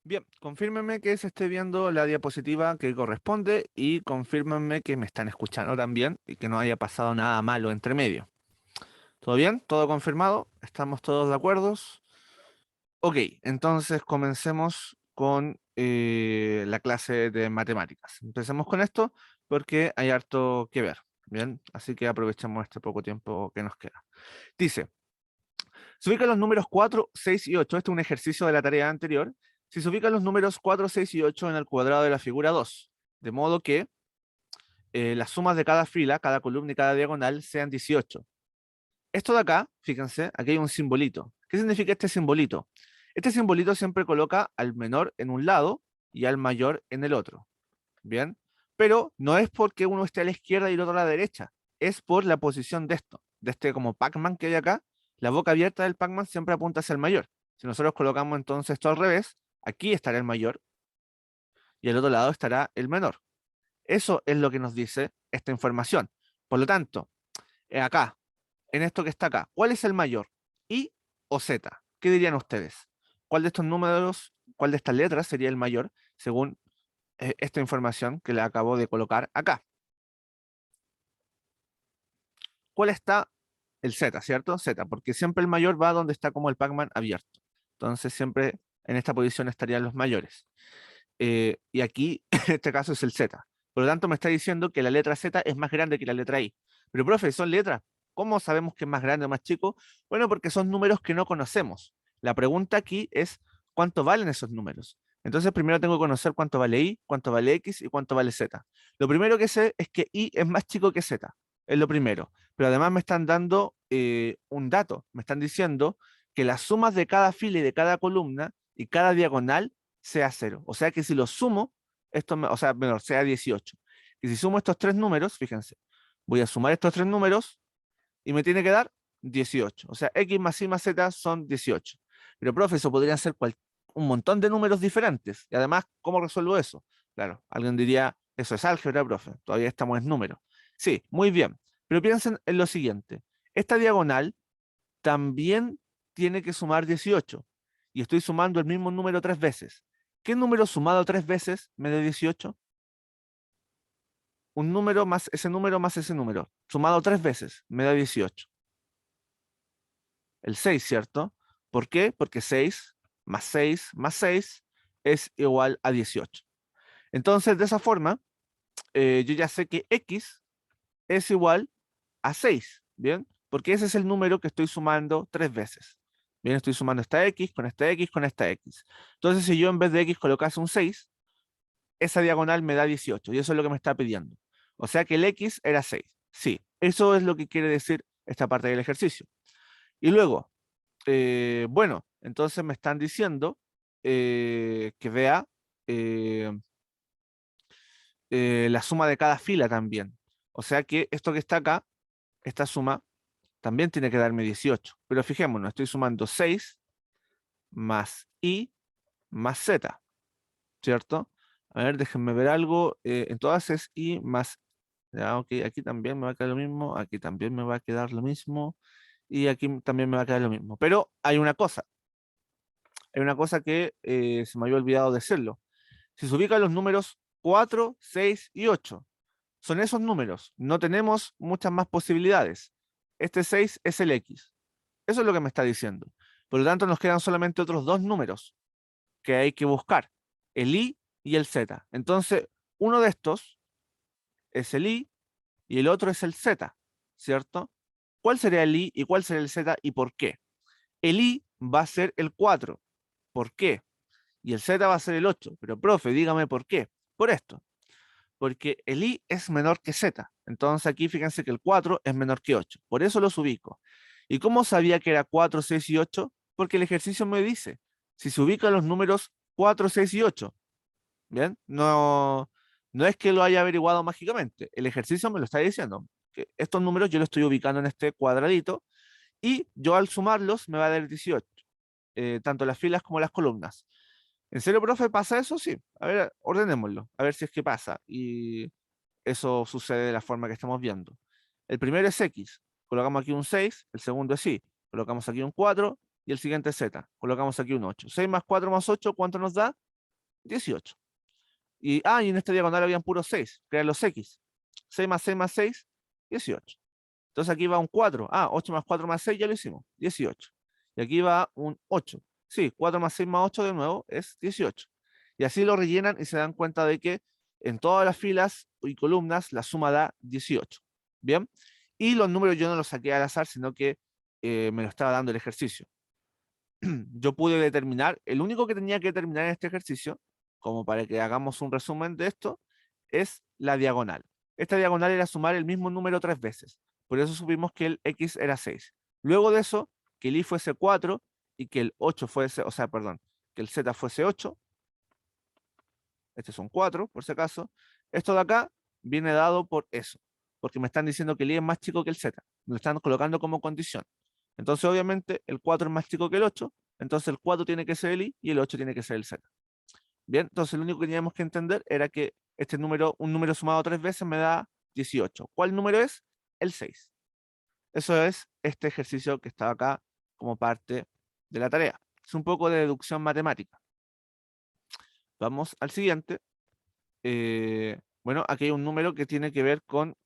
Bien, confírmenme que se esté viendo la diapositiva que corresponde y confírmenme que me están escuchando también y que no haya pasado nada malo entre medio. ¿Todo bien? ¿Todo confirmado? ¿Estamos todos de acuerdo? Ok, entonces comencemos con la clase de matemáticas. Empecemos con esto porque hay harto que ver. Bien, así que aprovechemos este poco tiempo que nos queda. Dice, se ubican los números 4, 6 y 8. Este es un ejercicio de la tarea anterior. Si se ubican los números 4, 6 y 8 en el cuadrado de la figura 2, de modo que las sumas de cada fila, cada columna y cada diagonal sean 18. Esto de acá, fíjense, aquí hay un simbolito. ¿Qué significa este simbolito? Este simbolito siempre coloca al menor en un lado y al mayor en el otro. Bien, pero no es porque uno esté a la izquierda y el otro a la derecha, es por la posición de esto, de este como Pac-Man que hay acá. La boca abierta del Pac-Man siempre apunta hacia el mayor. Si nosotros colocamos entonces esto al revés, aquí estará el mayor y al otro lado estará el menor. Eso es lo que nos dice esta información. Por lo tanto, acá, en esto que está acá, ¿cuál es el mayor? ¿I o Z? ¿Qué dirían ustedes? ¿Cuál de estos números, cuál de estas letras sería el mayor según esta información que le acabo de colocar acá? ¿Cuál está el Z, cierto? Z, porque siempre el mayor va donde está como el Pac-Man abierto. Entonces siempre en esta posición estarían los mayores. Y aquí, en este caso, es el Z. Por lo tanto, me está diciendo que la letra Z es más grande que la letra I. Pero, profe, son letras. ¿Cómo sabemos que es más grande o más chico? Bueno, porque son números que no conocemos. La pregunta aquí es, ¿cuánto valen esos números? Entonces, primero tengo que conocer cuánto vale I, cuánto vale X y cuánto vale Z. Lo primero que sé es que I es más chico que Z. Es lo primero. Pero además me están dando un dato. Me están diciendo que las sumas de cada fila y de cada columna y cada diagonal sea cero. O sea que si lo sumo, o sea, menor, sea 18. Y si sumo estos tres números, fíjense, voy a sumar estos tres números y me tiene que dar 18. O sea, X más Y más Z son 18. Pero, profe, eso podrían ser un montón de números diferentes. Y además, ¿cómo resuelvo eso? Claro, alguien diría, eso es álgebra, profe, todavía estamos en números. Sí, muy bien. Pero piensen en lo siguiente. Esta diagonal también tiene que sumar 18. Y estoy sumando el mismo número tres veces. ¿Qué número sumado tres veces me da 18? Un número más ese número. Sumado tres veces me da 18. El 6, ¿cierto? ¿Por qué? Porque 6 más 6 es igual a 18. Entonces, de esa forma, yo ya sé que X es igual a 6, ¿bien? Porque ese es el número que estoy sumando tres veces. Bien, estoy sumando esta X con esta X con esta X. Entonces, si yo en vez de X colocase un 6, esa diagonal me da 18 y eso es lo que me está pidiendo. O sea que el X era 6. Sí, eso es lo que quiere decir esta parte del ejercicio. Y luego, bueno, entonces me están diciendo que vea eh, la suma de cada fila también. O sea que esto que está acá, esta suma, también tiene que darme 18. Pero fijémonos, estoy sumando 6 más I más Z, ¿cierto? A ver, déjenme ver algo. En todas es I más... Ya, ok, aquí también me va a quedar lo mismo, aquí también me va a quedar lo mismo, y aquí también me va a quedar lo mismo. Pero hay una cosa que se me había olvidado decirlo. Si se ubican los números 4, 6 y 8, son esos números. No tenemos muchas más posibilidades. Este 6 es el X. Eso es lo que me está diciendo. Por lo tanto, nos quedan solamente otros dos números que hay que buscar, el I y el Z. Entonces, uno de estos es el I y el otro es el Z, ¿cierto? ¿Cuál sería el I y cuál sería el Z y por qué? El I va a ser el 4. ¿Por qué? Y el Z va a ser el 8. Pero, profe, dígame por qué. Por esto. Porque el I es menor que Z. Entonces aquí fíjense que el 4 es menor que 8. Por eso los ubico. ¿Y cómo sabía que era 4, 6 y 8? Porque el ejercicio me dice, si se ubican los números 4, 6 y 8, ¿bien? No, no es que lo haya averiguado mágicamente. El ejercicio me lo está diciendo. Que estos números yo los estoy ubicando en este cuadradito y yo al sumarlos me va a dar 18, tanto las filas como las columnas. ¿En serio, profe, pasa eso? Sí. A ver, ordenémoslo, a ver si es que pasa. Y eso sucede de la forma que estamos viendo. El primero es X, colocamos aquí un 6, el segundo es Y, colocamos aquí un 4 y el siguiente es Z, colocamos aquí un 8. 6 más 4 más 8, ¿cuánto nos da? 18. Y en esta diagonal habían puros 6, que eran los X. 6 más 6 más 6, 18. Entonces aquí va un 4. 8 más 4 más 6 ya lo hicimos, 18. Y aquí va un 8. Sí, 4 más 6 más 8 de nuevo es 18. Y así lo rellenan y se dan cuenta de que en todas las filas y columnas la suma da 18. ¿Bien? Y los números yo no los saqué al azar, sino que me lo estaba dando el ejercicio. Yo pude determinar, el único que tenía que determinar en este ejercicio, como para que hagamos un resumen de esto, es la diagonal. Esta diagonal era sumar el mismo número 3 veces. Por eso supimos que el x era 6. Luego de eso, que el y fuese 4 y que el 8 fuese, o sea, perdón, que el z fuese 8. Este son 4, por si acaso. Esto de acá viene dado por eso, porque me están diciendo que el y es más chico que el z. Me lo están colocando como condición. Entonces, obviamente, el 4 es más chico que el 8, entonces el 4 tiene que ser el i y el 8 tiene que ser el z. Bien, entonces lo único que teníamos que entender era que este número, un número sumado 3 veces me da 18. ¿Cuál número es? El 6. Eso es este ejercicio que está acá como parte de la tarea. Es un poco de deducción matemática. Vamos al siguiente. Bueno, aquí hay un número que tiene que ver con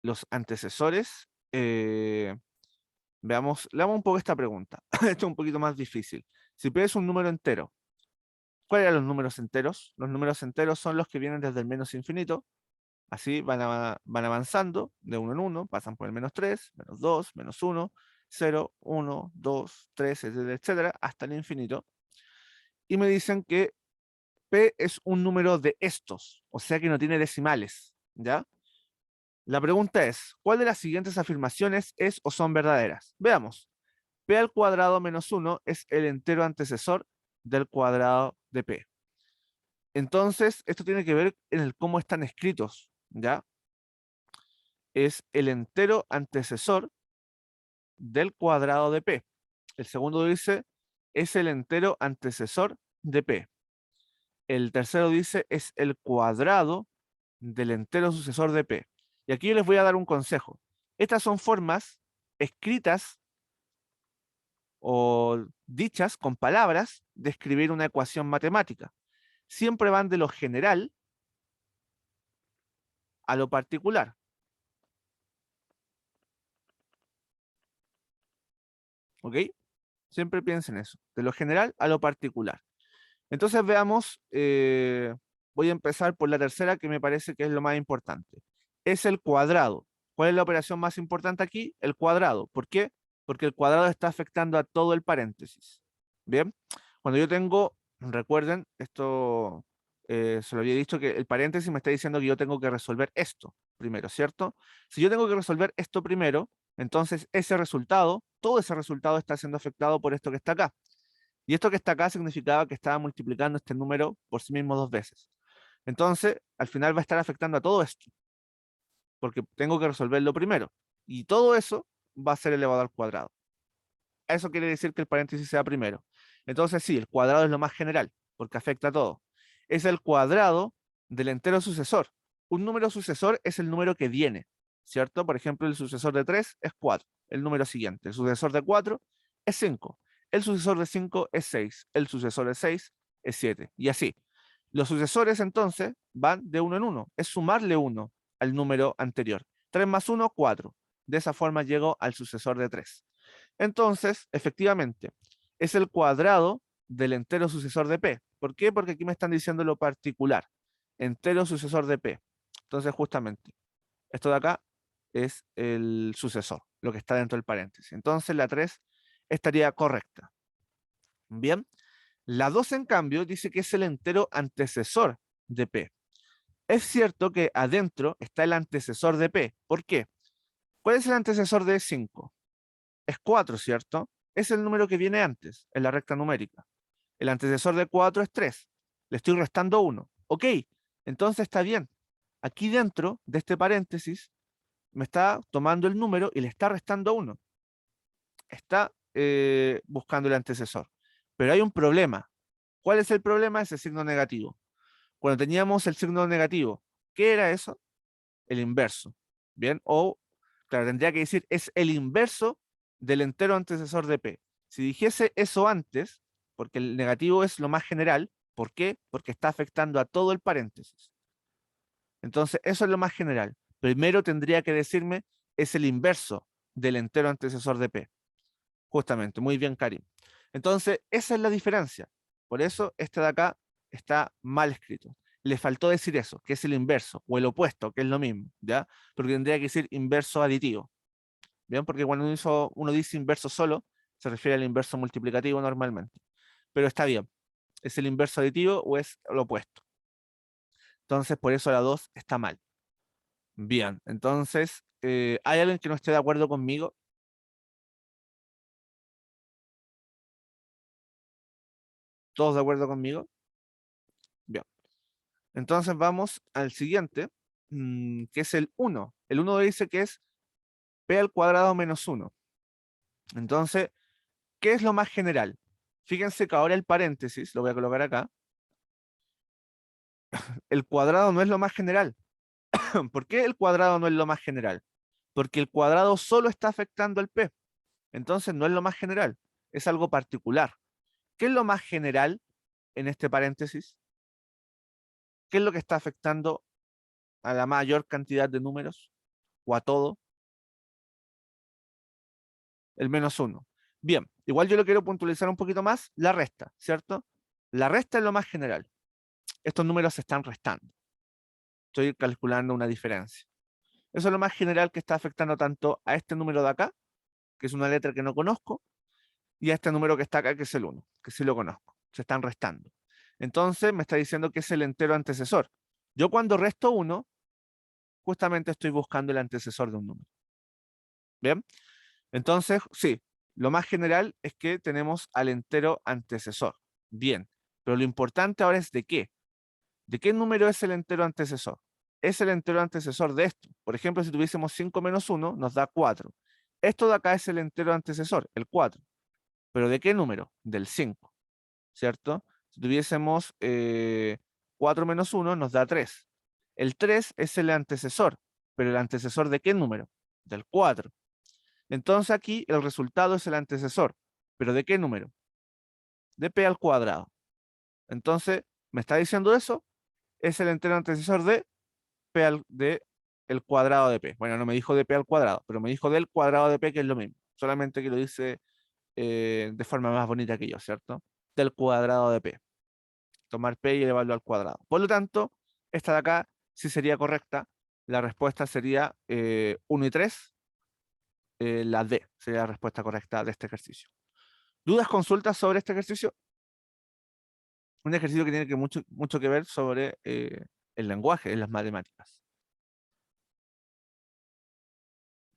los antecesores. Veamos, leamos un poco esta pregunta. Esto es un poquito más difícil. Si pides un número entero, ¿cuáles eran los números enteros? Los números enteros son los que vienen desde el menos infinito. Así van avanzando de uno en uno, pasan por el -3, -2, -1, 0, 1, 2, 3, etcétera, etcétera, hasta el infinito. Y me dicen que P es un número de estos, o sea que no tiene decimales, ¿ya? La pregunta es, ¿cuál de las siguientes afirmaciones es o son verdaderas? Veamos. P al cuadrado menos 1 es el entero antecesor del cuadrado de P. Entonces, esto tiene que ver en el cómo están escritos, ¿ya? Es el entero antecesor del cuadrado de P. El segundo dice, es el entero antecesor de P. El tercero dice, es el cuadrado del entero sucesor de P. Y aquí yo les voy a dar un consejo. Estas son formas escritas o dichas con palabras de escribir una ecuación matemática. Siempre van de lo general a lo particular. ¿Ok? Siempre piensen eso, de lo general a lo particular. Entonces veamos, voy a empezar por la tercera que me parece que es lo más importante. Es el cuadrado. ¿Cuál es la operación más importante aquí? El cuadrado. ¿Por qué? Porque el cuadrado está afectando a todo el paréntesis. Bien, cuando yo tengo, recuerden, esto se lo había dicho que el paréntesis me está diciendo que yo tengo que resolver esto primero, ¿cierto? Si yo tengo que resolver esto primero, entonces ese resultado, todo ese resultado está siendo afectado por esto que está acá. Y esto que está acá significaba que estaba multiplicando este número por sí mismo 2 veces. Entonces, al final va a estar afectando a todo esto, porque tengo que resolverlo primero. Y todo eso va a ser elevado al cuadrado. Eso quiere decir que el paréntesis sea primero. Entonces, sí, el cuadrado es lo más general, porque afecta a todo. Es el cuadrado del entero sucesor. Un número sucesor es el número que viene, ¿cierto? Por ejemplo, el sucesor de 3 es 4, el número siguiente. El sucesor de 4 es 5. El sucesor de 5 es 6. El sucesor de 6 es 7. Y así. Los sucesores entonces van de uno en uno. Es sumarle 1 al número anterior. 3 más 1, 4. De esa forma llego al sucesor de 3. Entonces, efectivamente, es el cuadrado del entero sucesor de P. ¿Por qué? Porque aquí me están diciendo lo particular. Entero sucesor de P. Entonces, justamente, esto de acá es el sucesor, lo que está dentro del paréntesis. Entonces, la 3 estaría correcta. Bien. La 2, en cambio, dice que es el entero antecesor de P. Es cierto que adentro está el antecesor de P. ¿Por qué? ¿Cuál es el antecesor de 5? Es 4, ¿cierto? Es el número que viene antes, en la recta numérica. El antecesor de 4 es 3. Le estoy restando 1. Ok, entonces está bien. Aquí dentro de este paréntesis me está tomando el número y le está restando 1. Está buscando el antecesor. Pero hay un problema. ¿Cuál es el problema? Ese signo negativo. Cuando teníamos el signo negativo, ¿qué era eso? El inverso. Bien, o, claro, tendría que decir, es el inverso del entero antecesor de P. Si dijese eso antes, porque el negativo es lo más general, ¿Por qué? Porque está afectando a todo el paréntesis. Entonces, eso es lo más general. Primero tendría que decirme, es el inverso del entero antecesor de P. Justamente, muy bien, Karim. Entonces, esa es la diferencia. Por eso, este de acá está mal escrito. Le faltó decir eso, que es el inverso, o el opuesto, que es lo mismo, ¿ya? Porque tendría que decir inverso aditivo. ¿Bien? Porque cuando uno dice inverso solo, se refiere al inverso multiplicativo normalmente. Pero está bien. ¿Es el inverso aditivo o es lo opuesto? Entonces, por eso la 2 está mal. Bien, entonces, ¿hay alguien que no esté de acuerdo conmigo? ¿Todos de acuerdo conmigo? Bien. Entonces vamos al siguiente, que es el 1. El 1 dice que es p al cuadrado menos 1. Entonces, ¿qué es lo más general? Fíjense que ahora el paréntesis, lo voy a colocar acá, el cuadrado no es lo más general. ¿Por qué el cuadrado no es lo más general? Porque el cuadrado solo está afectando al p. Entonces no es lo más general, es algo particular. ¿Qué es lo más general en este paréntesis? ¿Qué es lo que está afectando a la mayor cantidad de números o a todo? El menos uno. Bien, igual yo lo quiero puntualizar un poquito más, la resta, ¿cierto? La resta es lo más general. Estos números se están restando. Estoy calculando una diferencia. Eso es lo más general que está afectando tanto a este número de acá, que es una letra que no conozco, y a este número que está acá, que es el uno, que sí lo conozco. Se están restando. Entonces me está diciendo que es el entero antecesor. Yo cuando resto uno, justamente estoy buscando el antecesor de un número. ¿Bien? Entonces, sí, lo más general es que tenemos al entero antecesor. Bien, pero lo importante ahora es de qué. ¿De qué número es el entero antecesor? Es el entero antecesor de esto. Por ejemplo, si tuviésemos 5 menos 1, nos da 4. Esto de acá es el entero antecesor, el 4. ¿Pero de qué número? Del 5, ¿cierto? Si tuviésemos 4 menos 1, nos da 3. El 3 es el antecesor, pero ¿el antecesor de qué número? Del 4. Entonces aquí el resultado es el antecesor. ¿Pero de qué número? De p al cuadrado. Entonces, ¿me está diciendo eso? Es el entero antecesor de p de el cuadrado de p. Bueno, no me dijo de p al cuadrado, pero me dijo del cuadrado de p, que es lo mismo. Solamente que lo dice de forma más bonita que yo, ¿cierto? Del cuadrado de p. Tomar p y elevarlo al cuadrado. Por lo tanto, esta de acá sí sería correcta. La respuesta sería 1 y 3. La D sería la respuesta correcta de este ejercicio. ¿Dudas, consultas sobre este ejercicio? Un ejercicio que tiene mucho que ver sobre el lenguaje en las matemáticas.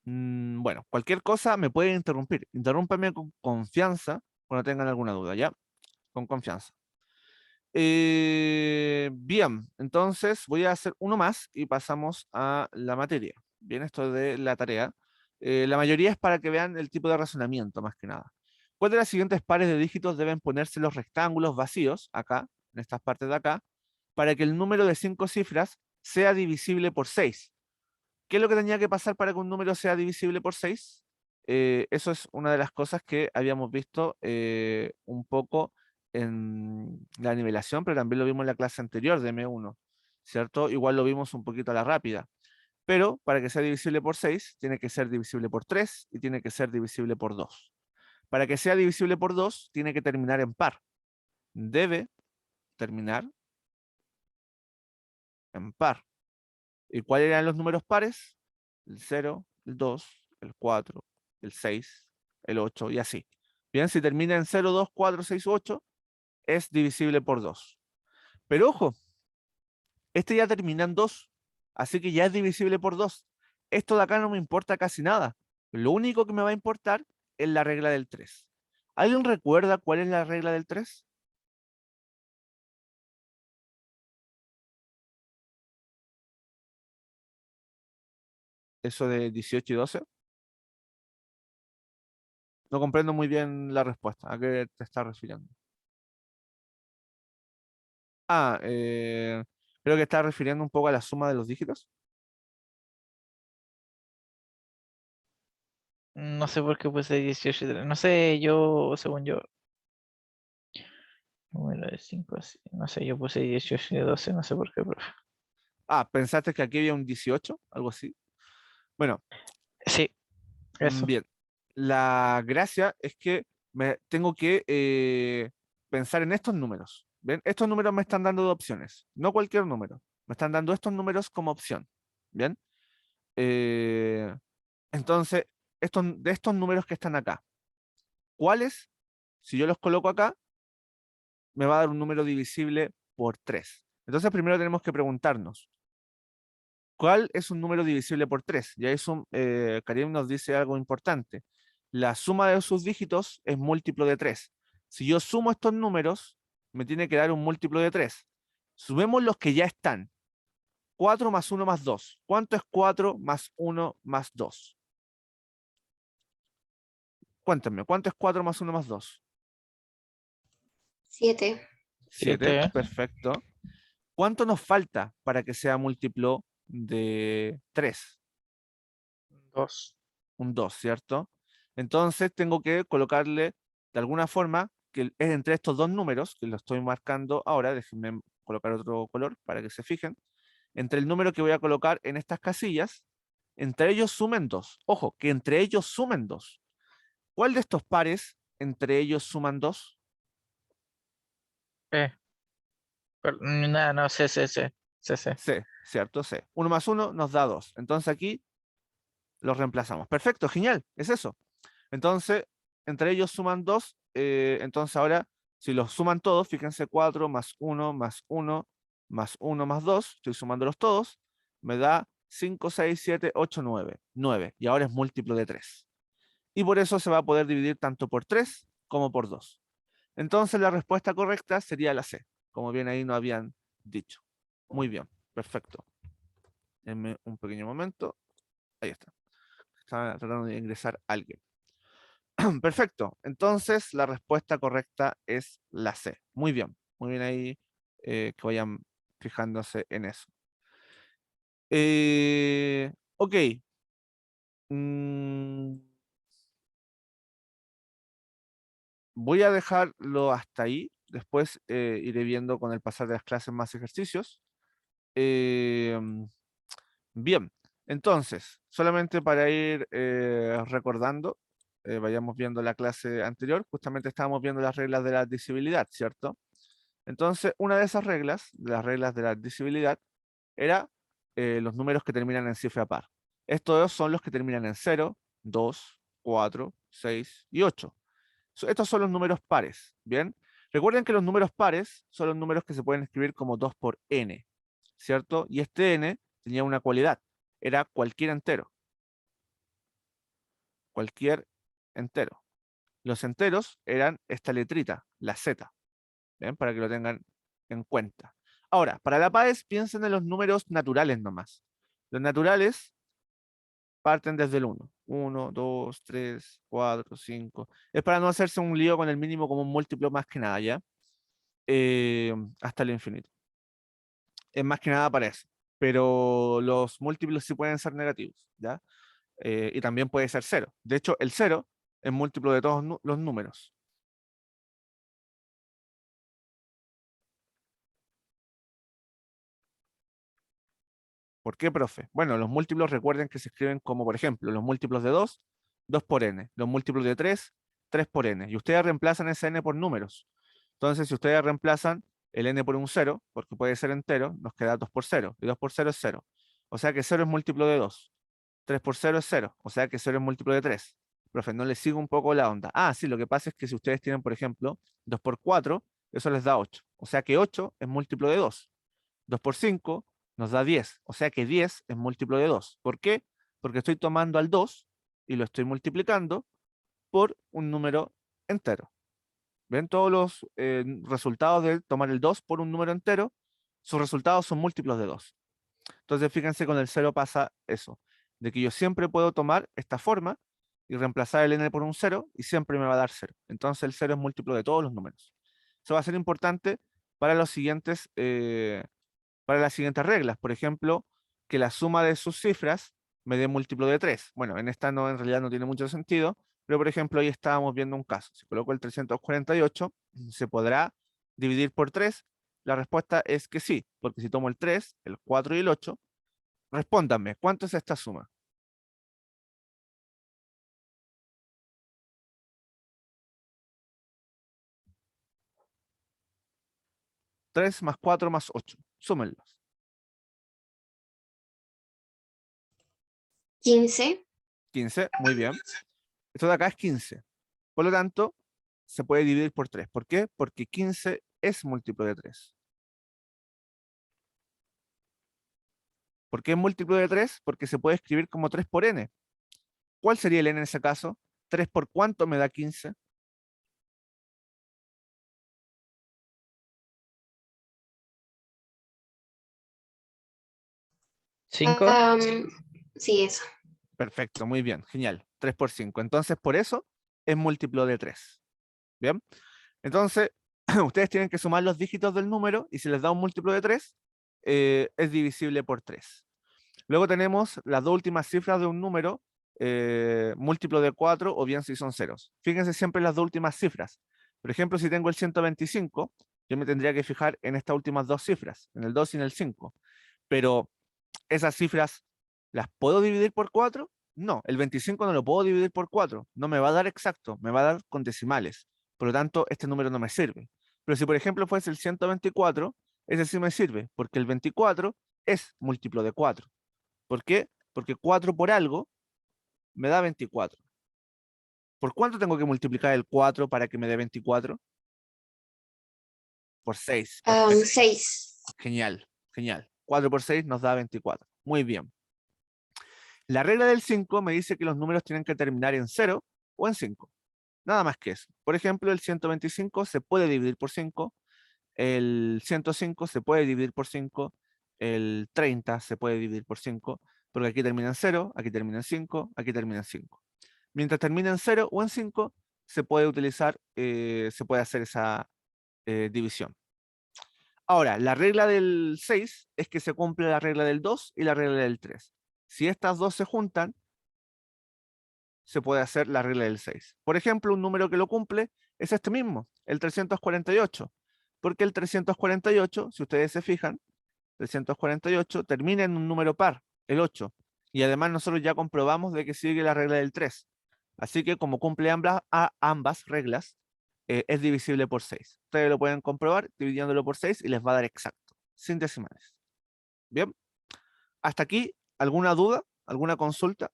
Bueno, cualquier cosa me pueden interrumpir. Interrúmpame con confianza cuando tengan alguna duda, ¿ya? Con confianza. Bien, entonces voy a hacer uno más y pasamos a la materia. Bien, esto de la tarea. La mayoría es para que vean el tipo de razonamiento, más que nada. ¿Cuál de las siguientes pares de dígitos deben ponerse los rectángulos vacíos, acá, en estas partes de acá, para que el número de 5 cifras sea divisible por 6? ¿Qué es lo que tenía que pasar para que un número sea divisible por 6? Eso es una de las cosas que habíamos visto un poco en la nivelación, pero también lo vimos en la clase anterior de M1, ¿cierto? Igual lo vimos un poquito a la rápida. Pero para que sea divisible por 6, tiene que ser divisible por 3 y tiene que ser divisible por 2. Para que sea divisible por 2, tiene que terminar en par. Debe terminar en par. ¿Y cuáles eran los números pares? El 0, el 2, el 4, el 6, el 8 y así. Bien, si termina en 0, 2, 4, 6 u 8, es divisible por 2. Pero ojo, este ya termina en 2, así que ya es divisible por 2. Esto de acá no me importa casi nada. Lo único que me va a importar es la regla del 3. ¿Alguien recuerda cuál es la regla del 3? Eso de 18 y 12. No comprendo muy bien la respuesta. ¿A qué te estás refiriendo? Ah, creo que está refiriendo un poco a la suma de los dígitos. No sé por qué puse 18 y 3. No sé, yo, según yo. Número de 5, no sé, yo puse 18 y 12, no sé por qué, profe. Ah, ¿pensaste que aquí había un 18? Algo así. Bueno, Sí, eso. bien. La gracia es que me tengo que pensar en estos números. ¿Ven? Estos números me están dando dos opciones, no cualquier número. Me están dando estos números como opción. ¿Bien? Eh, entonces, de estos números que están acá, ¿cuáles, si yo los coloco acá, me va a dar un número divisible por 3? Entonces, primero tenemos que preguntarnos, ¿cuál es un número divisible por 3? Y ahí Karim nos dice algo importante. La suma de sus dígitos es múltiplo de 3. Si yo sumo estos números, me tiene que dar un múltiplo de 3. Sumemos los que ya están. 4 más 1 más 2. ¿Cuánto es 4 más 1 más 2? Cuéntenme, ¿cuánto es 4 más 1 más 2? 7. 7. 7, Perfecto. ¿Cuánto nos falta para que sea múltiplo de 3? 2. Un 2, ¿cierto? Entonces tengo que colocarle de alguna forma que es entre estos dos números, que lo estoy marcando ahora, déjenme colocar otro color para que se fijen, entre el número que voy a colocar en estas casillas, entre ellos sumen 2. Ojo, que entre ellos sumen 2. ¿Cuál de estos pares entre ellos suman 2? Eh, nada, no, C. C, ¿cierto? C. 1 más 1 nos da 2. Entonces aquí los reemplazamos. Perfecto, genial, es eso. Entonces, entre ellos suman 2. Entonces ahora, si los suman todos, fíjense, 4 más 1 más 1 más 1 más 2, estoy sumándolos todos, me da 5, 6, 7, 8, 9. 9. Y ahora es múltiplo de 3. Y por eso se va a poder dividir tanto por 3 como por 2. Entonces la respuesta correcta sería la C, como bien ahí nos habían dicho. Muy bien, perfecto. Denme un pequeño momento. Ahí está. Estaba tratando de ingresar a alguien. Perfecto. Entonces, la respuesta correcta es la C. Muy bien. Muy bien ahí que vayan fijándose en eso. Ok. Mm, voy a dejarlo hasta ahí. Después iré viendo con el pasar de las clases más ejercicios. Eh, bien. Entonces, solamente para ir recordando, vayamos viendo la clase anterior. Justamente estábamos viendo las reglas de la divisibilidad, ¿cierto? Entonces, una de esas reglas, de las reglas de la divisibilidad, era los números que terminan en cifra par. Estos son los que terminan en 0, 2, 4, 6 y 8. Estos son los números pares, ¿bien? Recuerden que los números pares son los números que se pueden escribir como 2 por n, ¿cierto? Y este n tenía una cualidad, era cualquier entero, cualquier entero. Los enteros eran esta letrita, la z. ¿Bien? Para que lo tengan en cuenta. Ahora, para la PAES, piensen en los números naturales nomás. Los naturales parten desde el 1. 1, 2, 3, 4, 5. Es para no hacerse un lío con el mínimo como un múltiplo más que nada, ¿ya? Hasta el infinito. Es más que nada para eso. Pero los múltiplos sí pueden ser negativos, ¿ya? Y también puede ser cero. De hecho, el cero es múltiplo de todos los números. ¿Por qué, profe? Bueno, los múltiplos recuerden que se escriben como, por ejemplo, los múltiplos de 2, 2 por n. Los múltiplos de 3, 3 por n. Y ustedes reemplazan ese n por números. Entonces, si ustedes reemplazan el n por un 0, porque puede ser entero, nos queda 2 por 0. Y 2 por 0 es 0. O sea que 0 es múltiplo de 2. 3 por 0 es 0. O sea que 0 es múltiplo de 3. Profe, no les sigo un poco la onda. Ah, sí, lo que pasa es que si ustedes tienen, por ejemplo, 2 por 4, eso les da 8. O sea que 8 es múltiplo de 2. 2 por 5 nos da 10. O sea que 10 es múltiplo de 2. ¿Por qué? Porque estoy tomando al 2 y lo estoy multiplicando por un número entero. ¿Ven? Todos los resultados de tomar el 2 por un número entero, sus resultados son múltiplos de 2. Entonces, fíjense, con el 0 pasa eso, de que yo siempre puedo tomar esta forma y reemplazar el n por un 0 y siempre me va a dar 0. Entonces, el 0 es múltiplo de todos los números. Eso va a ser importante para los siguientes para las siguientes reglas. Por ejemplo, que la suma de sus cifras me dé múltiplo de 3. Bueno, en esta no, en realidad no tiene mucho sentido, pero por ejemplo, ahí estábamos viendo un caso. Si coloco el 348, se podrá dividir por 3? La respuesta es que sí, porque si tomo el 3, el 4 y el 8, respóndanme, ¿cuánto es esta suma? 3 más 4 más 8. Súmenlos. 15. 15, muy bien. Esto de acá es 15. Por lo tanto, se puede dividir por 3. ¿Por qué? Porque 15 es múltiplo de 3. ¿Por qué es múltiplo de 3? Porque se puede escribir como 3 por n. ¿Cuál sería el n en ese caso? ¿3 por cuánto me da 15? 5. Sí, eso. Perfecto, muy bien, genial. 3 por 5. Entonces, por eso es múltiplo de 3. ¿Bien? Entonces, ustedes tienen que sumar los dígitos del número y si les da un múltiplo de 3, es divisible por 3. Luego tenemos las dos últimas cifras de un número, múltiplo de 4 o bien si son ceros. Fíjense siempre en las dos últimas cifras. Por ejemplo, si tengo el 125, yo me tendría que fijar en estas últimas dos cifras, en el 2 y en el 5. Pero esas cifras, ¿las puedo dividir por 4? No, el 25 no lo puedo dividir por 4. No me va a dar exacto, me va a dar con decimales. Por lo tanto, este número no me sirve. Pero si, por ejemplo, fuese el 124, ese sí me sirve, porque el 24 es múltiplo de 4. ¿Por qué? Porque 4 por algo me da 24. ¿Por cuánto tengo que multiplicar el 4 para que me dé 24? Por 6. Perfecto. 6. Genial, genial. 4 por 6 nos da 24. Muy bien. La regla del 5 me dice que los números tienen que terminar en 0 o en 5. Nada más que eso. Por ejemplo, el 125 se puede dividir por 5, el 105 se puede dividir por 5, el 30 se puede dividir por 5, porque aquí termina en 0, aquí termina en 5, aquí termina en 5. Mientras termine en 0 o en 5, se puede utilizar, se puede hacer esa división. Ahora, la regla del 6 es que se cumple la regla del 2 y la regla del 3. Si estas dos se juntan, se puede hacer la regla del 6. Por ejemplo, un número que lo cumple es este mismo, el 348. Porque el 348, si ustedes se fijan, 348 termina en un número par, el 8. Y además nosotros ya comprobamos de que sigue la regla del 3. Así que como cumple ambas reglas, es divisible por 6. Ustedes lo pueden comprobar dividiéndolo por 6 y les va a dar exacto, sin decimales. Bien, hasta aquí, ¿alguna duda? ¿Alguna consulta?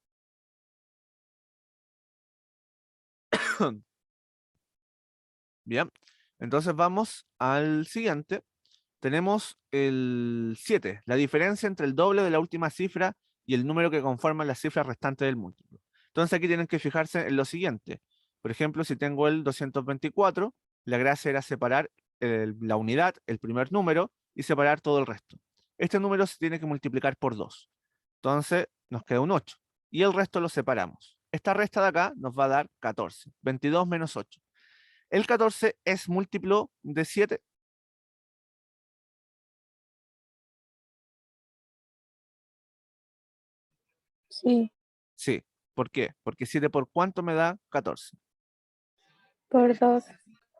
Bien, entonces vamos al siguiente. Tenemos el 7, la diferencia entre el doble de la última cifra y el número que conforma las cifras restantes del múltiplo. Entonces aquí tienen que fijarse en lo siguiente. Por ejemplo, si tengo el 224, la gracia era separar la unidad, el primer número, y separar todo el resto. Este número se tiene que multiplicar por 2. Entonces nos queda un 8. Y el resto lo separamos. Esta resta de acá nos va a dar 14. 22 menos 8. El 14 es múltiplo de 7. Sí, Sí. ¿Por qué? Porque 7 por cuánto me da 14. por 2.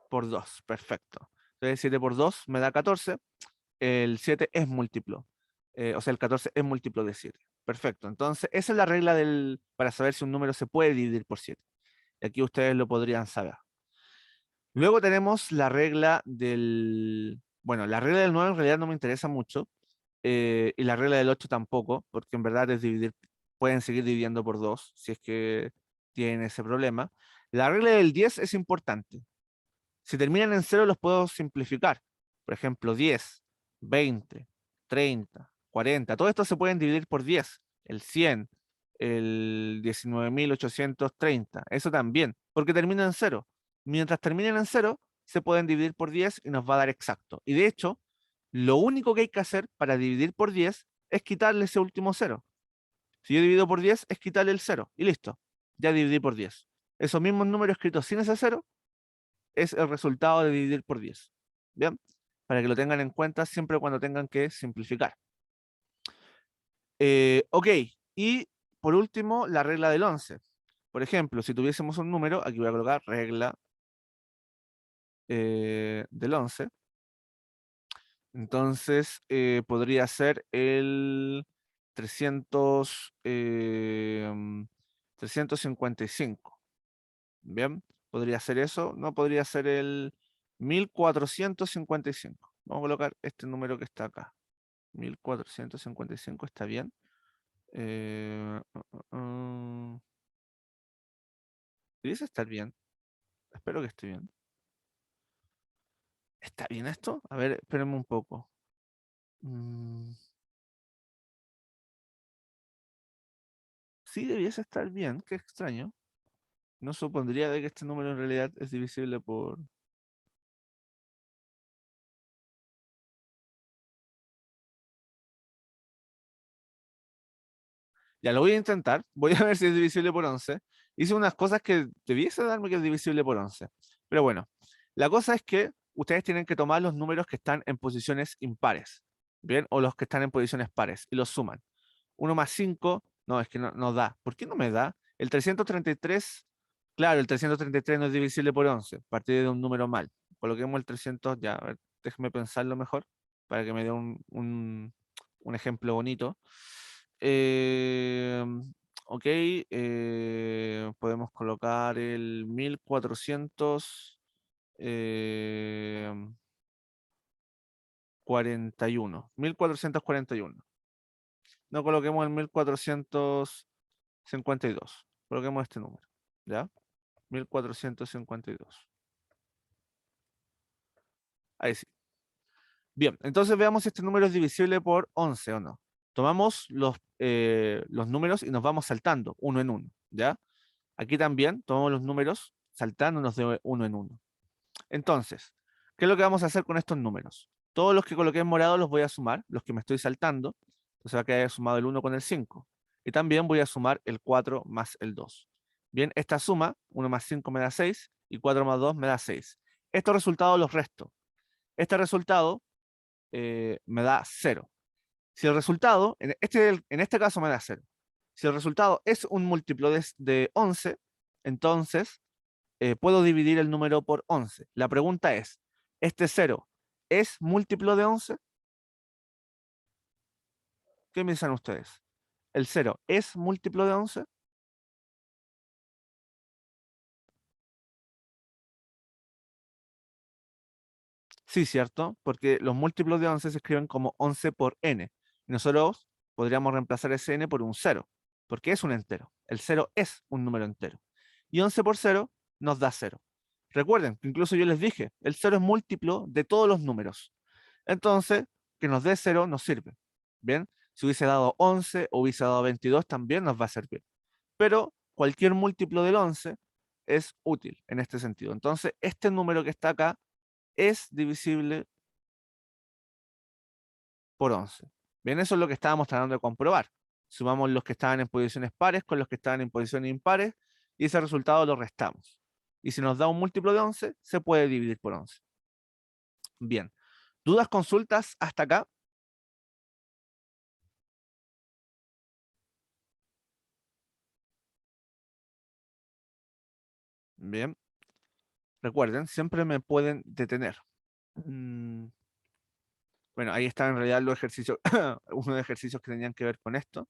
Por 2. Perfecto. Entonces 7 por 2 me da 14. El 7 es múltiplo. O sea, el 14 es múltiplo de 7. Perfecto. Entonces, esa es la regla para saber si un número se puede dividir por 7. Y aquí ustedes lo podrían saber. Luego tenemos la regla del... Bueno, la regla del 9 en realidad no me interesa mucho. Y la regla del 8 tampoco, porque en verdad es dividir, pueden seguir dividiendo por 2 si es que tienen ese problema. La regla del 10 es importante. Si terminan en 0 los puedo simplificar. Por ejemplo, 10, 20, 30, 40. Todo esto se pueden dividir por 10. El 100, el 19.830. Eso también, porque termina en 0. Mientras terminen en 0, se pueden dividir por 10 y nos va a dar exacto. Y de hecho, lo único que hay que hacer para dividir por 10 es quitarle ese último 0. Si yo divido por 10, es quitarle el 0. Y listo. Ya dividí por 10. Esos mismos números escritos sin ese 0 es el resultado de dividir por 10. ¿Bien? Para que lo tengan en cuenta siempre cuando tengan que simplificar. Ok, y por último, la regla del 11. Por ejemplo, si tuviésemos un número, aquí voy a colocar regla del 11. Entonces, podría ser el 355. Bien, podría ser eso. No podría ser el 1455. Vamos a colocar este número que está acá. 1455 está bien. Eh, Debiese estar bien. Espero que esté bien. ¿Está bien esto? A ver, espérenme un poco. Sí, debiese estar bien. Qué extraño. No supondría de que este número en realidad es divisible por... Ya lo voy a intentar. Voy a ver si es divisible por 11. Hice unas cosas que debiese darme que es divisible por 11. Pero bueno, la cosa es que ustedes tienen que tomar los números que están en posiciones impares. ¿Bien? O los que están en posiciones pares. Y los suman. 1 más 5. No, es que no da. ¿Por qué no me da? El 333. Claro, el 333 no es divisible por 11. Partir de un número mal. Coloquemos el 300. Ya, a ver, déjeme pensarlo mejor. Para que me dé un ejemplo bonito. Eh, ok, podemos colocar el 1441. 1441. No coloquemos el 1452. Coloquemos este número. ¿Ya? 1452. Ahí sí. Bien, entonces veamos si este número es divisible por 11 o no. Tomamos los números y nos vamos saltando uno en uno. ¿Ya? Aquí también tomamos los números saltándonos de uno en uno. Entonces, ¿qué es lo que vamos a hacer con estos números? Todos los que coloqué en morado los voy a sumar, los que me estoy saltando. Entonces va a quedar sumado el 1 con el 5. Y también voy a sumar el 4 más el 2. Bien, esta suma, 1 más 5 me da 6 y 4 más 2 me da 6. Estos resultados los resto. Este resultado me da 0. Si el resultado, en este caso me da 0. Si el resultado es un múltiplo de 11, entonces puedo dividir el número por 11. La pregunta es, ¿este 0 es múltiplo de 11? ¿Qué piensan ustedes? ¿El 0 es múltiplo de 11? Sí, ¿cierto? Porque los múltiplos de 11 se escriben como 11 por n. Y nosotros podríamos reemplazar ese n por un 0, porque es un entero. El 0 es un número entero. Y 11 por 0 nos da 0. Recuerden que incluso yo les dije, el 0 es múltiplo de todos los números. Entonces, que nos dé 0 nos sirve. Bien, si hubiese dado 11 o hubiese dado 22 también nos va a servir. Pero cualquier múltiplo del 11 es útil en este sentido. Entonces, este número que está acá es divisible por 11. Bien, eso es lo que estábamos tratando de comprobar. Sumamos los que estaban en posiciones pares con los que estaban en posiciones impares y ese resultado lo restamos. Y si nos da un múltiplo de 11, se puede dividir por 11. Bien. ¿Dudas, consultas hasta acá? Bien. Recuerden, siempre me pueden detener. Bueno, ahí están en realidad los ejercicios, unos de ejercicios que tenían que ver con esto.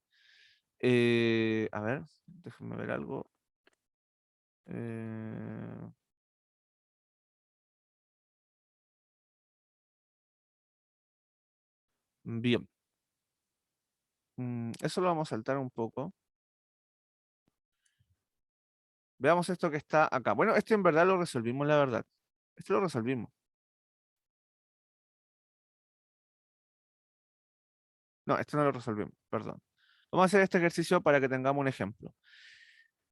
A ver, déjenme ver algo. Bien. Eso lo vamos a saltar un poco. Veamos esto que está acá. Bueno, este en verdad lo resolvimos, la verdad. Este lo resolvimos. No, este no lo resolvimos, perdón. Vamos a hacer este ejercicio para que tengamos un ejemplo.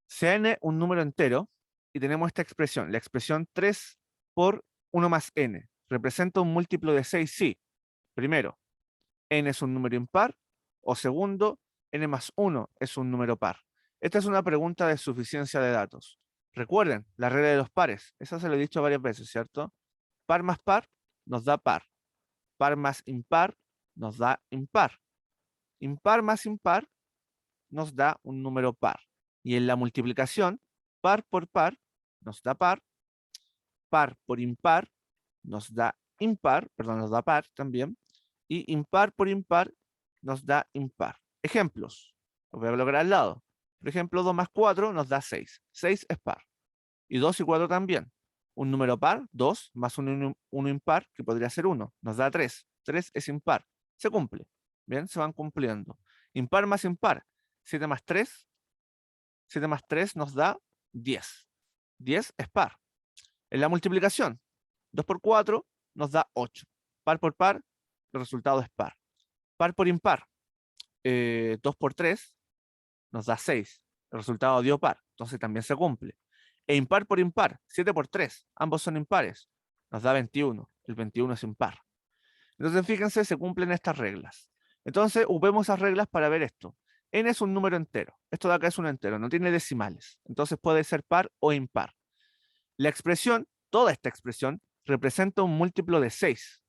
Sea n un número entero y tenemos esta expresión, la expresión 3 por 1 más n. ¿Representa un múltiplo de 6? Sí. Primero, n es un número impar. O segundo, n más 1 es un número par. Esta es una pregunta de suficiencia de datos. Recuerden, la regla de los pares. Esa se lo he dicho varias veces, ¿cierto? Par más par nos da par. Par más impar nos da impar. Impar más impar nos da un número par. Y en la multiplicación, par por par nos da par. Par por impar nos da impar, perdón, nos da par también, y impar por impar nos da impar. Ejemplos, los voy a colocar al lado. Por ejemplo, 2 más 4 nos da 6. 6 es par. Y 2 y 4 también. Un número par, 2, más un impar, que podría ser 1, nos da 3. 3 es impar. Se cumple. Bien, se van cumpliendo. Impar más impar. 7 más 3. 7 más 3 nos da 10. 10 es par. En la multiplicación, 2 por 4 nos da 8. Par por par, el resultado es par. Par por impar, 2 por 3 nos da 6. El resultado dio par, entonces también se cumple. E impar por impar, 7 por 3, ambos son impares, nos da 21. El 21 es impar. Entonces fíjense, se cumplen estas reglas. Entonces ocupemos esas reglas para ver esto. N es un número entero. Esto de acá es un entero, no tiene decimales. Entonces puede ser par o impar. La expresión, toda esta expresión, representa un múltiplo de 6.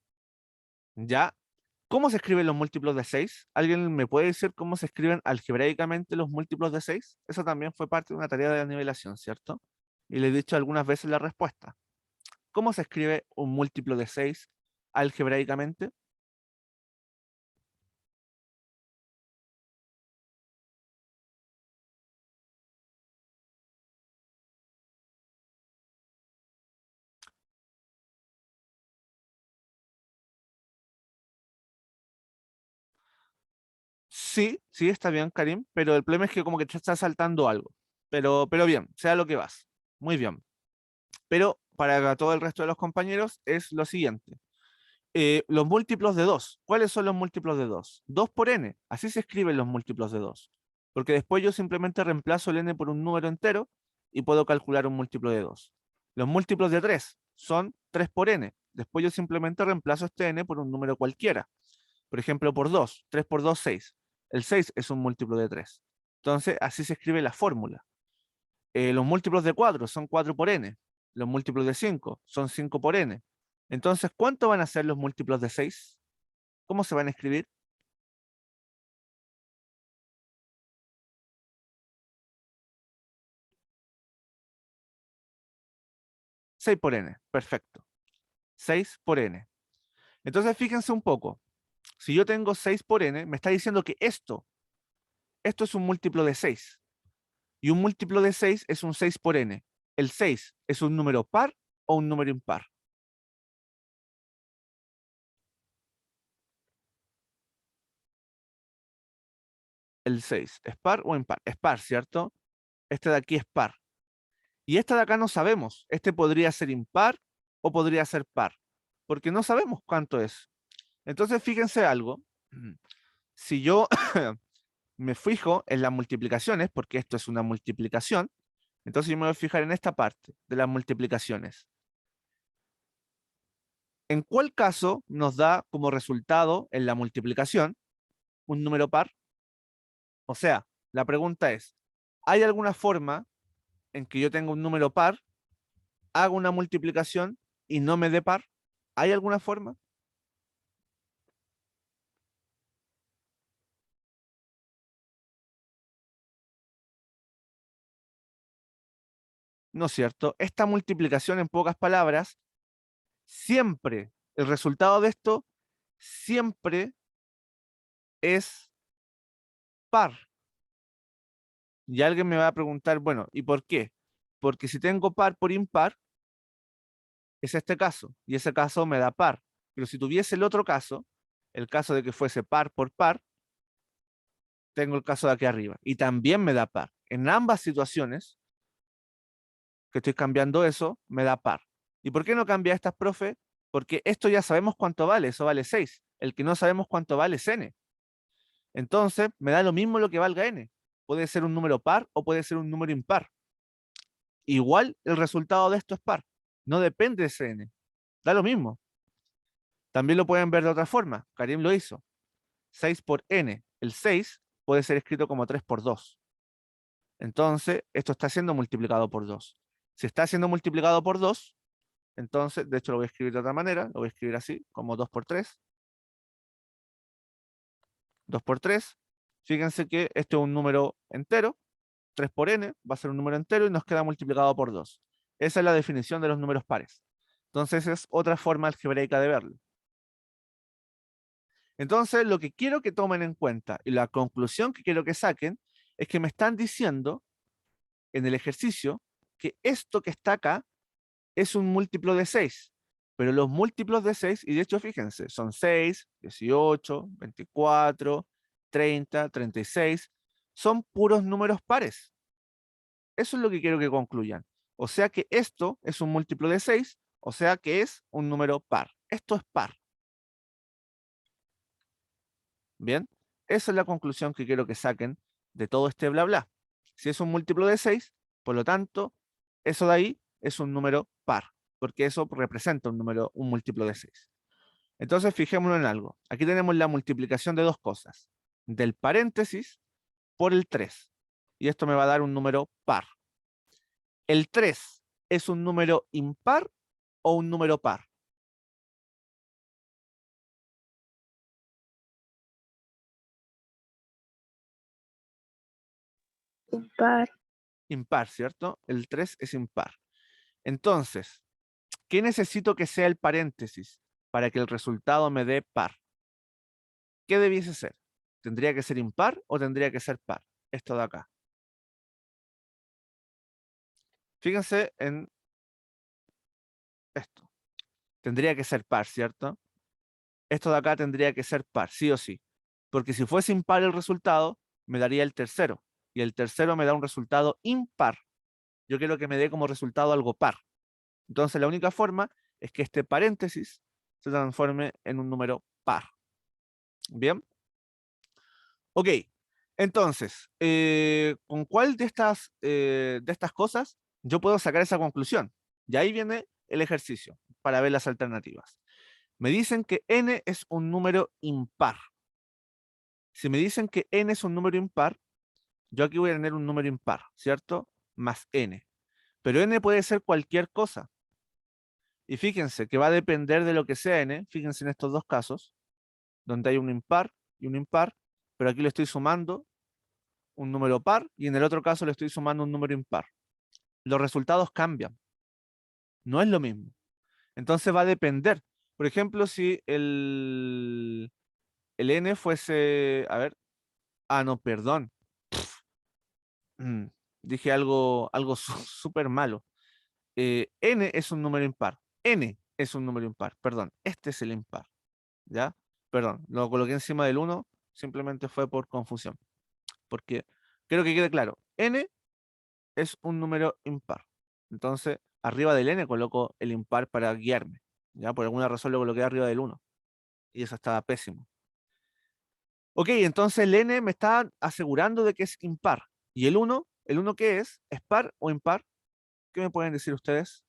¿Ya? ¿Cómo se escriben los múltiplos de 6? ¿Alguien me puede decir cómo se escriben algebraicamente los múltiplos de 6? Eso también fue parte de una tarea de nivelación, ¿cierto? Y le he dicho algunas veces la respuesta. ¿Cómo se escribe un múltiplo de 6 algebraicamente? Sí, sí, está bien, Karim, pero el problema es que como que te está saltando algo. Pero bien, sea lo que vas. Muy bien. Pero para todo el resto de los compañeros es lo siguiente. Los múltiplos de 2. ¿Cuáles son los múltiplos de 2? 2 por n. Así se escriben los múltiplos de 2. Porque después yo simplemente reemplazo el n por un número entero y puedo calcular un múltiplo de 2. Los múltiplos de 3 son 3 por n. Después yo simplemente reemplazo este n por un número cualquiera. Por ejemplo, por 2. 3 por 2, 6. El 6 es un múltiplo de 3. Entonces, así se escribe la fórmula. Los múltiplos de 4 son 4 por n. Los múltiplos de 5 son 5 por n. Entonces, ¿cuánto van a ser los múltiplos de 6? ¿Cómo se van a escribir? 6 por n. Perfecto. 6 por n. Entonces, fíjense un poco. Si yo tengo 6 por n, me está diciendo que esto es un múltiplo de 6. Y un múltiplo de 6 es un 6 por n. ¿El 6 es un número par o un número impar? El 6, ¿es par o impar? Es par, ¿cierto? Este de aquí es par. Y este de acá no sabemos. Este podría ser impar o podría ser par, porque no sabemos cuánto es. Entonces, fíjense algo. Si yo me fijo en las multiplicaciones, porque esto es una multiplicación, entonces yo me voy a fijar en esta parte de las multiplicaciones. ¿En cuál caso nos da como resultado en la multiplicación un número par? O sea, la pregunta es, ¿hay alguna forma en que yo tenga un número par, haga una multiplicación y no me dé par? ¿Hay alguna forma? ¿No es cierto? Esta multiplicación, en pocas palabras, siempre, el resultado de esto, siempre es par. Y alguien me va a preguntar, bueno, ¿y por qué? Porque si tengo par por impar, es este caso, y ese caso me da par. Pero si tuviese el otro caso, el caso de que fuese par por par, tengo el caso de aquí arriba, y también me da par. En ambas situaciones, que estoy cambiando eso, me da par. ¿Y por qué no cambia estas, profe? Porque esto ya sabemos cuánto vale, eso vale 6. El que no sabemos cuánto vale es n. Entonces, me da lo mismo lo que valga n. Puede ser un número par o puede ser un número impar. Igual el resultado de esto es par. No depende de ese n. Da lo mismo. También lo pueden ver de otra forma. Karim lo hizo. 6 por n. El 6 puede ser escrito como 3 por 2. Entonces, esto está siendo multiplicado por 2. Si está siendo multiplicado por 2, entonces, de hecho lo voy a escribir de otra manera. Lo voy a escribir así, como 2 por 3. 2 por 3. Fíjense que este es un número entero. 3 por n va a ser un número entero y nos queda multiplicado por 2. Esa es la definición de los números pares. Entonces es otra forma algebraica de verlo. Entonces lo que quiero que tomen en cuenta y la conclusión que quiero que saquen es que me están diciendo en el ejercicio que esto que está acá es un múltiplo de 6. Pero los múltiplos de 6, y de hecho fíjense, son 6, 18, 24, 30, 36, son puros números pares. Eso es lo que quiero que concluyan. O sea que esto es un múltiplo de 6, o sea que es un número par. Esto es par. Bien, esa es la conclusión que quiero que saquen de todo este bla bla. Si es un múltiplo de 6, por lo tanto, eso de ahí es un número par, porque eso representa un número, un múltiplo de 6. Entonces, fijémonos en algo. Aquí tenemos la multiplicación de dos cosas, del paréntesis por el 3. Y esto me va a dar un número par. ¿El 3 es un número impar o un número par? Impar. Impar, ¿cierto? El 3 es impar. Entonces, ¿qué necesito que sea el paréntesis para que el resultado me dé par? ¿Qué debiese ser? ¿Tendría que ser impar o tendría que ser par? Esto de acá. Fíjense en esto. Tendría que ser par, ¿cierto? Esto de acá tendría que ser par, sí o sí. Porque si fuese impar el resultado, me daría el tercero. Y el tercero me da un resultado impar. Yo quiero que me dé como resultado algo par. Entonces la única forma es que este paréntesis se transforme en un número par. ¿Bien? Ok. Entonces, ¿con cuál de estas cosas yo puedo sacar esa conclusión? Y ahí viene el ejercicio para ver las alternativas. Me dicen que n es un número impar. Si me dicen que n es un número impar, yo aquí voy a tener un número impar, ¿cierto? Más n. Pero n puede ser cualquier cosa. Y fíjense que va a depender de lo que sea n. Fíjense en estos dos casos, donde hay un impar y un impar, pero aquí le estoy sumando un número par y en el otro caso le estoy sumando un número impar. Los resultados cambian. No es lo mismo. Entonces va a depender. Por ejemplo, si el n fuese, a ver, no, perdón. Mm, Dije algo súper malo. N es un número impar. N es un número impar. Perdón, este es el impar. ¿Ya? Perdón, lo coloqué encima del 1, simplemente fue por confusión. Porque quiero que quede claro. N es un número impar. Entonces, arriba del n coloco el impar para guiarme. ¿Ya? Por alguna razón lo coloqué arriba del 1. Y eso estaba pésimo. Ok, entonces el n me está asegurando de que es impar. ¿Y el 1? ¿El 1 qué es? ¿Es par o impar? ¿Qué me pueden decir ustedes?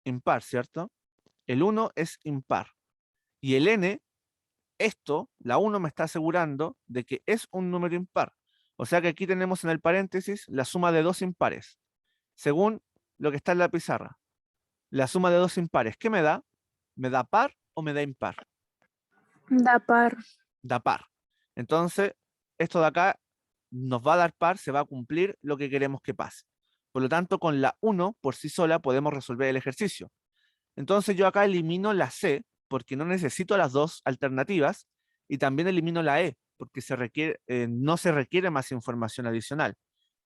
Impar, ¿cierto? El 1 es impar. Y el n, esto, la 1 me está asegurando de que es un número impar. O sea que aquí tenemos en el paréntesis la suma de dos impares. Según lo que está en la pizarra. La suma de dos impares, ¿qué me da? ¿Me da par o me da impar? Da par. Da par. Entonces, esto de acá nos va a dar par, se va a cumplir lo que queremos que pase. Por lo tanto, con la 1 por sí sola podemos resolver el ejercicio. Entonces yo acá elimino la C porque no necesito las dos alternativas y también elimino la E porque no se requiere más información adicional.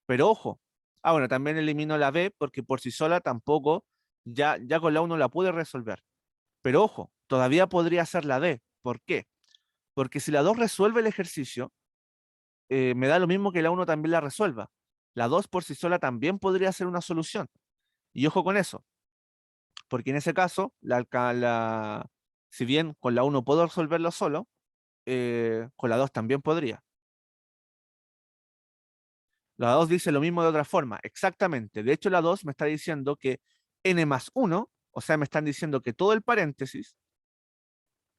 Pero ojo, bueno, también elimino la B porque por sí sola tampoco, ya con la 1 la pude resolver. Pero ojo, todavía podría ser la D. ¿Por qué? Porque si la 2 resuelve el ejercicio, me da lo mismo que la 1 también la resuelva. La 2 por sí sola también podría ser una solución. Y ojo con eso, porque en ese caso, si bien con la 1 puedo resolverlo solo, con la 2 también podría. La 2 dice lo mismo de otra forma, exactamente. De hecho, la 2 me está diciendo que n más 1, o sea, me están diciendo que todo el paréntesis,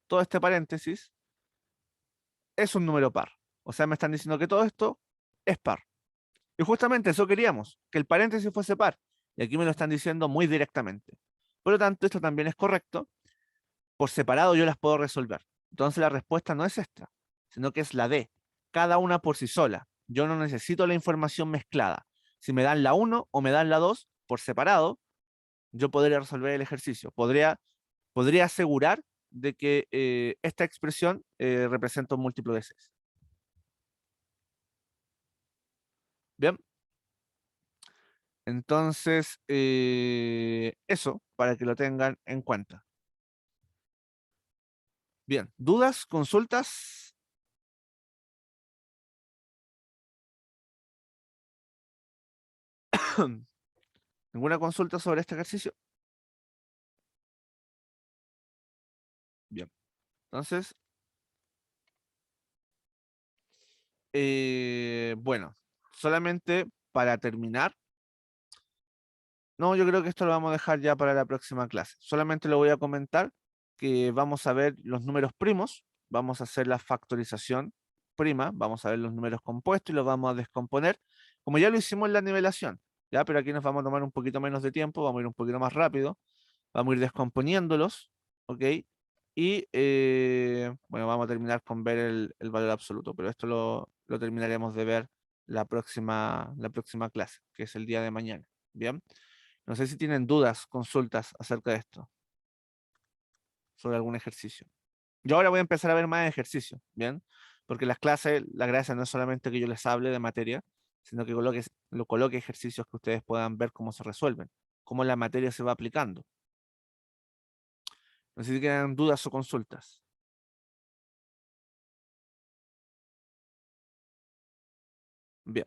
todo este paréntesis, es un número par. O sea, me están diciendo que todo esto es par. Y justamente eso queríamos, que el paréntesis fuese par. Y aquí me lo están diciendo muy directamente. Por lo tanto, esto también es correcto. Por separado yo las puedo resolver. Entonces la respuesta no es esta, sino que es la D. Cada una por sí sola. Yo no necesito la información mezclada. Si me dan la 1 o me dan la 2 por separado, yo podría resolver el ejercicio. Podría asegurar de que esta expresión representa un múltiplo de 6. Bien. Entonces, eso para que lo tengan en cuenta. Bien, ¿dudas, consultas? ¿Ninguna consulta sobre este ejercicio? Bien, entonces, bueno, solamente para terminar, no, yo creo que esto lo vamos a dejar ya para la próxima clase. Solamente lo voy a comentar que vamos a ver los números primos, vamos a hacer la factorización prima, vamos a ver los números compuestos y los vamos a descomponer, como ya lo hicimos en la nivelación, ¿ya? Pero aquí nos vamos a tomar un poquito menos de tiempo, vamos a ir un poquito más rápido, vamos a ir descomponiéndolos, ¿ok? Y bueno, vamos a terminar con ver el valor absoluto, pero esto lo terminaremos de ver la próxima clase, que es el día de mañana, ¿bien? No sé si tienen dudas, consultas acerca de esto, sobre algún ejercicio. Yo ahora voy a empezar a ver más ejercicios, ¿bien? Porque las clases, la gracia no es solamente que yo les hable de materia, sino que coloque ejercicios que ustedes puedan ver cómo se resuelven, cómo la materia se va aplicando. No sé si tienen dudas o consultas. Bien.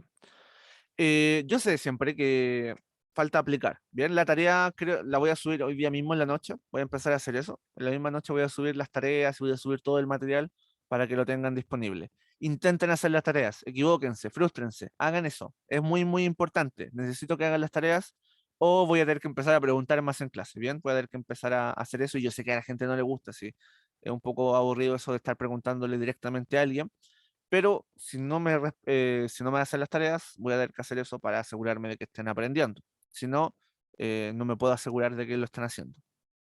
Yo sé siempre que falta aplicar. Bien, la tarea creo, la voy a subir hoy día mismo en la noche. Voy a empezar a hacer eso. En la misma noche voy a subir las tareas y voy a subir todo el material para que lo tengan disponible. Intenten hacer las tareas, equivóquense, frústrense, hagan eso. Es muy, muy importante. Necesito que hagan las tareas o voy a tener que empezar a preguntar más en clase. Bien, voy a tener que empezar a hacer eso y yo sé que a la gente no le gusta, sí. Es un poco aburrido eso de estar preguntándole directamente a alguien, pero si no me hacen las tareas, voy a tener que hacer eso para asegurarme de que estén aprendiendo. Si no, no me puedo asegurar de que lo están haciendo.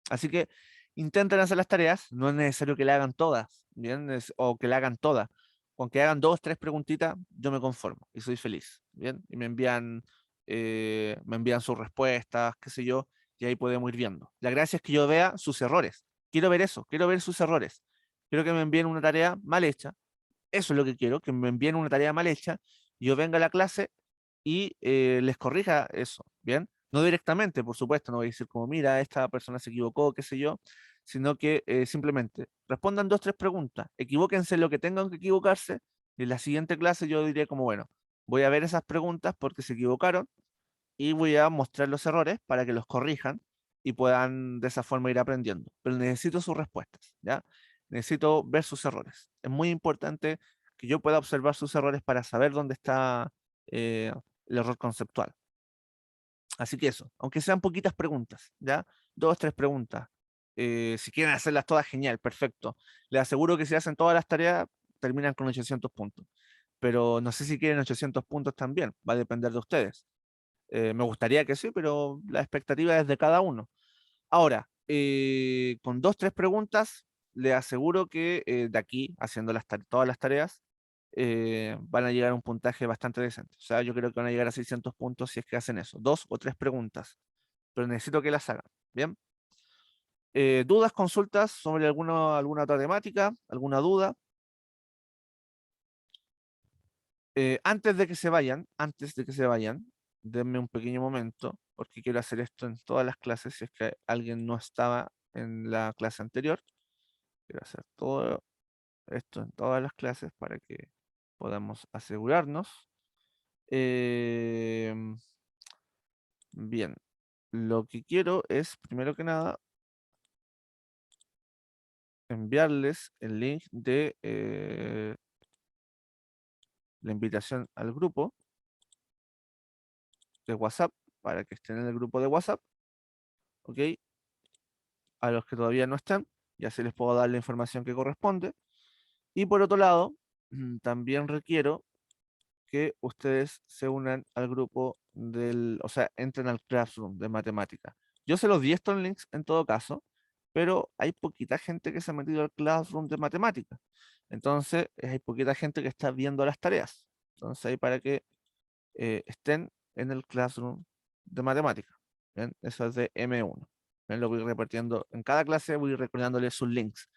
Así que intenten hacer las tareas, no es necesario que la hagan todas, ¿bien? O que la hagan todas. Con que hagan 2, 3 preguntitas, yo me conformo y soy feliz, ¿bien? Y me envían sus respuestas, qué sé yo, y ahí podemos ir viendo. La gracia es que yo vea sus errores. Quiero ver eso, quiero ver sus errores. Quiero que me envíen una tarea mal hecha, eso es lo que quiero, que me envíen una tarea mal hecha, yo venga a la clase y les corrija eso, ¿bien? No directamente, por supuesto, no voy a decir como, mira, esta persona se equivocó, qué sé yo, sino que simplemente respondan 2, 3 preguntas, equivóquense en lo que tengan que equivocarse, y en la siguiente clase yo diré como, bueno, voy a ver esas preguntas porque se equivocaron y voy a mostrar los errores para que los corrijan y puedan de esa forma ir aprendiendo. Pero necesito sus respuestas, ¿ya? Necesito ver sus errores. Es muy importante que yo pueda observar sus errores para saber dónde está eh, el error conceptual. Así que eso, aunque sean poquitas preguntas, ¿ya? 2, 3 preguntas. Si quieren hacerlas todas, genial, perfecto. Les aseguro que si hacen todas las tareas, terminan con 800 puntos. Pero no sé si quieren 800 puntos también, va a depender de ustedes. Me gustaría que sí, pero la expectativa es de cada uno. Ahora, con 2, 3 preguntas, le aseguro que de aquí, haciendo todas las tareas, van a llegar a un puntaje bastante decente. O sea, yo creo que van a llegar a 600 puntos si es que hacen eso. 2 o 3 preguntas, pero necesito que las hagan. Bien. ¿Dudas, consultas sobre alguna otra temática? ¿Alguna duda? Antes de que se vayan, denme un pequeño momento, porque quiero hacer esto en todas las clases, si es que alguien no estaba en la clase anterior. Quiero hacer todo esto en todas las clases para que podamos asegurarnos. Em, bien, lo que quiero es, primero que nada, enviarles el link de la invitación al grupo de WhatsApp para que estén en el grupo de WhatsApp, ¿ok? A los que todavía no están, y así les puedo dar la información que corresponde. Y por otro lado, también requiero que ustedes se unan al grupo o sea, entren al Classroom de matemática. Yo se los di estos links en todo caso, pero hay poquita gente que se ha metido al Classroom de matemática. Entonces, hay poquita gente que está viendo las tareas. Entonces ahí para que estén en el Classroom de matemática. ¿Bien? Eso es de M1. ¿Bien? Lo voy repartiendo en cada clase, voy recordándoles sus links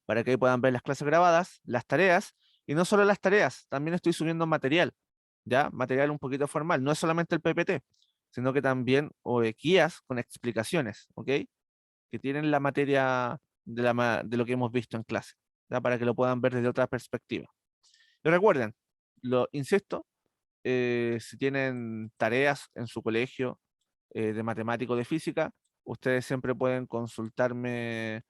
para que ahí puedan ver las clases grabadas, las tareas, y no solo las tareas, también estoy subiendo material, ¿ya? Material un poquito formal, no es solamente el PPT, sino que también guías con explicaciones, ¿ok? Que tienen la materia de lo que hemos visto en clase, ¿ya? Para que lo puedan ver desde otra perspectiva. Y recuerden, lo insisto, si tienen tareas en su colegio de matemático de física, ustedes siempre pueden consultarme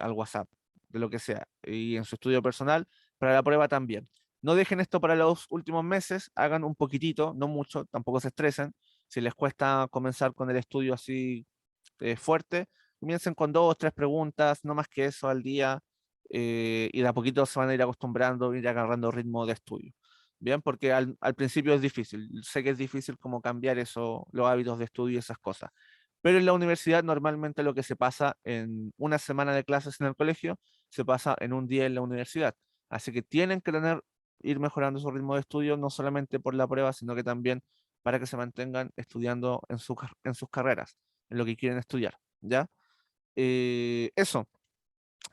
al WhatsApp, de lo que sea, y en su estudio personal, para la prueba también. No dejen esto para los últimos meses, hagan un poquitito, no mucho, tampoco se estresen. Si les cuesta comenzar con el estudio así fuerte, comiencen con 2 o 3 preguntas, no más que eso al día, y de a poquito se van a ir acostumbrando, ir agarrando ritmo de estudio. Bien, porque al principio es difícil, sé que es difícil como cambiar eso, los hábitos de estudio y esas cosas. Pero en la universidad normalmente lo que se pasa en una semana de clases en el colegio, se pasa en un día en la universidad. Así que tienen que ir mejorando su ritmo de estudio, no solamente por la prueba, sino que también para que se mantengan estudiando en sus carreras, en lo que quieren estudiar, ¿ya? Eso.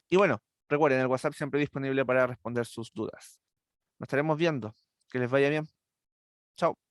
Y bueno, recuerden, el WhatsApp siempre disponible para responder sus dudas. Nos estaremos viendo. Que les vaya bien. Chao.